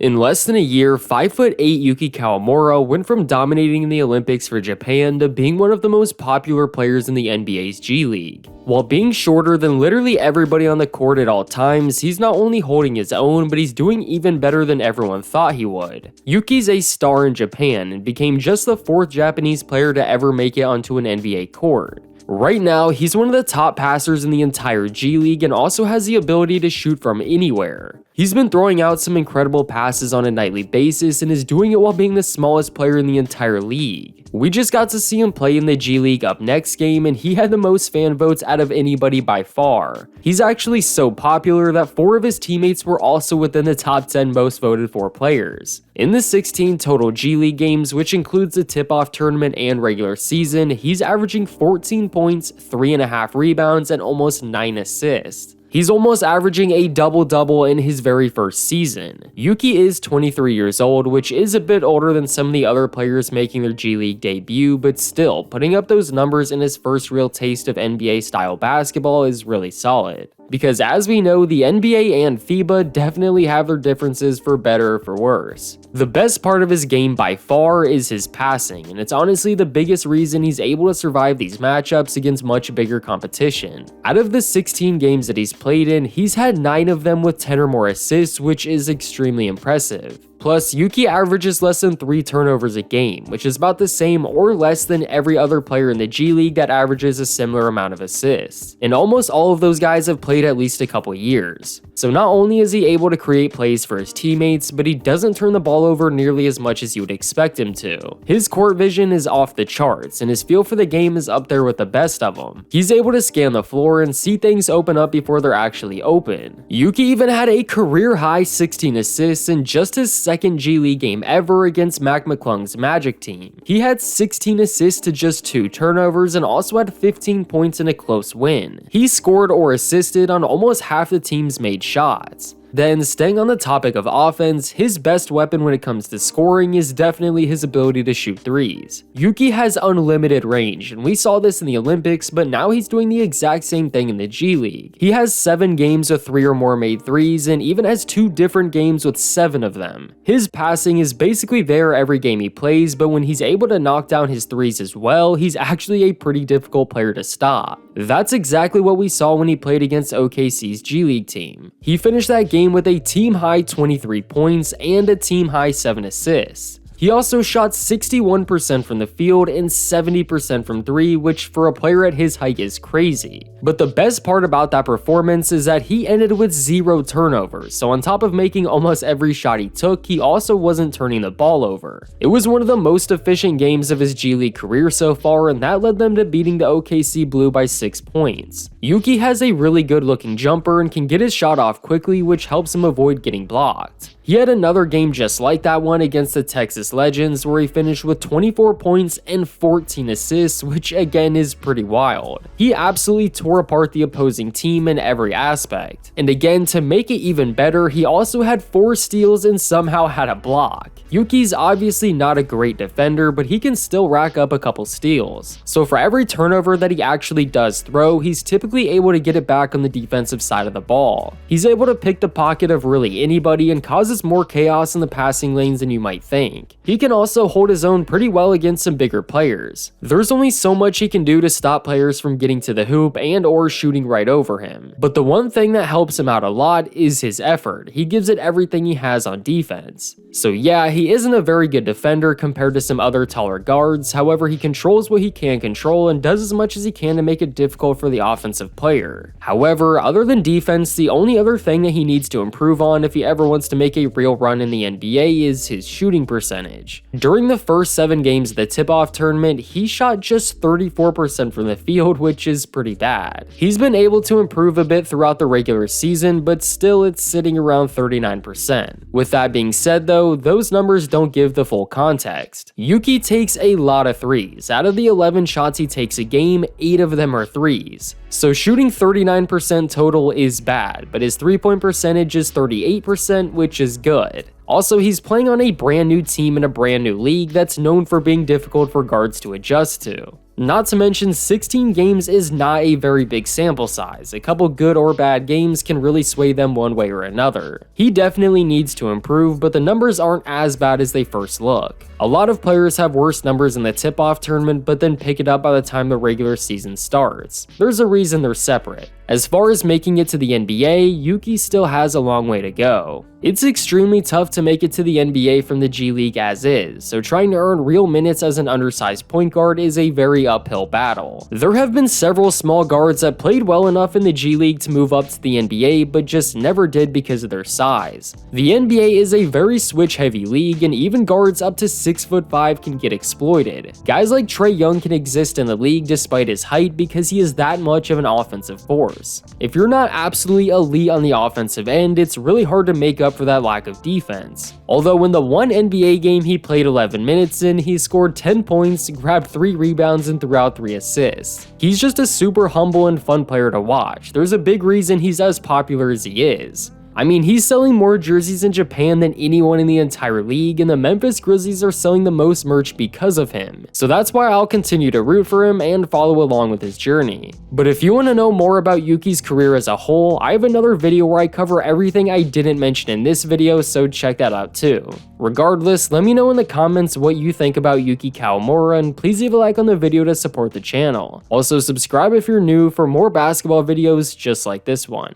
In less than a year, 5'8" Yuki Kawamura went from dominating the Olympics for Japan to being one of the most popular players in the NBA's G League. While being shorter than literally everybody on the court at all times, he's not only holding his own, but he's doing even better than everyone thought he would. Yuki's a star in Japan and became just the 4th Japanese player to ever make it onto an NBA court. Right now, he's one of the top passers in the entire G League and also has the ability to shoot from anywhere. He's been throwing out some incredible passes on a nightly basis and is doing it while being the smallest player in the entire league. We just got to see him play in the G League Up Next game and he had the most fan votes out of anybody by far. He's actually so popular that 4 of his teammates were also within the top 10 most voted for players. In the 16 total G League games, which includes the tip-off tournament and regular season, he's averaging 14 points, 3.5 rebounds, and almost 9 assists. He's almost averaging a double-double in his very first season. Yuki is 23 years old, which is a bit older than some of the other players making their G League debut, but still, putting up those numbers in his first real taste of NBA-style basketball is really solid. Because as we know, the NBA and FIBA definitely have their differences for better or for worse. The best part of his game by far is his passing, and it's honestly the biggest reason he's able to survive these matchups against much bigger competition. Out of the 16 games that he's played in, he's had 9 of them with 10 or more assists, which is extremely impressive. Plus, Yuki averages less than 3 turnovers a game, which is about the same or less than every other player in the G League that averages a similar amount of assists. And almost all of those guys have played at least a couple years. So not only is he able to create plays for his teammates, but he doesn't turn the ball over nearly as much as you would expect him to. His court vision is off the charts, and his feel for the game is up there with the best of them. He's able to scan the floor and see things open up before they're actually open. Yuki even had a career-high 16 assists in just his second G League game ever against Mac McClung's Magic team. He had 16 assists to just 2 turnovers and also had 15 points in a close win. He scored or assisted on almost half the team's made shots. Then, staying on the topic of offense, his best weapon when it comes to scoring is definitely his ability to shoot threes. Yuki has unlimited range, and we saw this in the Olympics, but now he's doing the exact same thing in the G League. He has 7 games with 3 or more made threes, and even has 2 different games with 7 of them. His passing is basically there every game he plays, but when he's able to knock down his threes as well, he's actually a pretty difficult player to stop. That's exactly what we saw when he played against OKC's G League team. He finished that game with a team-high 23 points and a team-high 7 assists. He also shot 61% from the field and 70% from 3, which for a player at his height is crazy. But the best part about that performance is that he ended with 0 turnovers, so on top of making almost every shot he took, he also wasn't turning the ball over. It was one of the most efficient games of his G League career so far, and that led them to beating the OKC Blue by 6 points. Yuki has a really good looking jumper and can get his shot off quickly, which helps him avoid getting blocked. He had another game just like that one against the Texas Legends where he finished with 24 points and 14 assists, which again is pretty wild. He absolutely tore apart the opposing team in every aspect. And again, to make it even better, he also had 4 steals and somehow had a block. Yuki's obviously not a great defender, but he can still rack up a couple steals. So for every turnover that he actually does throw, he's typically able to get it back on the defensive side of the ball. He's able to pick the pocket of really anybody and causes more chaos in the passing lanes than you might think. He can also hold his own pretty well against some bigger players. There's only so much he can do to stop players from getting to the hoop and or shooting right over him. But the one thing that helps him out a lot is his effort. He gives it everything he has on defense. So yeah, he isn't a very good defender compared to some other taller guards, however he controls what he can control and does as much as he can to make it difficult for the offensive player. However, other than defense, the only other thing that he needs to improve on if he ever wants to make a real run in the NBA is his shooting percentage. During the first 7 games of the tip-off tournament, he shot just 34% from the field, which is pretty bad. He's been able to improve a bit throughout the regular season, but still it's sitting around 39%. With that being said though, those numbers don't give the full context. Yuki takes a lot of threes. Out of the 11 shots he takes a game, 8 of them are threes. So shooting 39% total is bad, but his 3-point percentage is 38%, which is good. Also, he's playing on a brand new team in a brand new league that's known for being difficult for guards to adjust to. Not to mention 16 games is not a very big sample size. A couple good or bad games can really sway them one way or another. He definitely needs to improve, but the numbers aren't as bad as they first look. A lot of players have worse numbers in the tip-off tournament but then pick it up by the time the regular season starts. There's a reason they're separate. As far as making it to the NBA, Yuki still has a long way to go. It's extremely tough to make it to the NBA from the G League as is, so trying to earn real minutes as an undersized point guard is a very uphill battle. There have been several small guards that played well enough in the G League to move up to the NBA but just never did because of their size. The NBA is a very switch-heavy league, and even guards up to 6'5" can get exploited. Guys like Trae Young can exist in the league despite his height because he is that much of an offensive force. If you're not absolutely elite on the offensive end, it's really hard to make up for that lack of defense. Although in the one NBA game he played 11 minutes in, he scored 10 points, grabbed 3 rebounds, and threw out 3 assists. He's just a super humble and fun player to watch. There's a big reason he's as popular as he is. I mean, he's selling more jerseys in Japan than anyone in the entire league, and the Memphis Grizzlies are selling the most merch because of him. So that's why I'll continue to root for him and follow along with his journey. But if you want to know more about Yuki's career as a whole, I have another video where I cover everything I didn't mention in this video, so check that out too. Regardless, let me know in the comments what you think about Yuki Kawamura, and please leave a like on the video to support the channel. Also, subscribe if you're new for more basketball videos just like this one.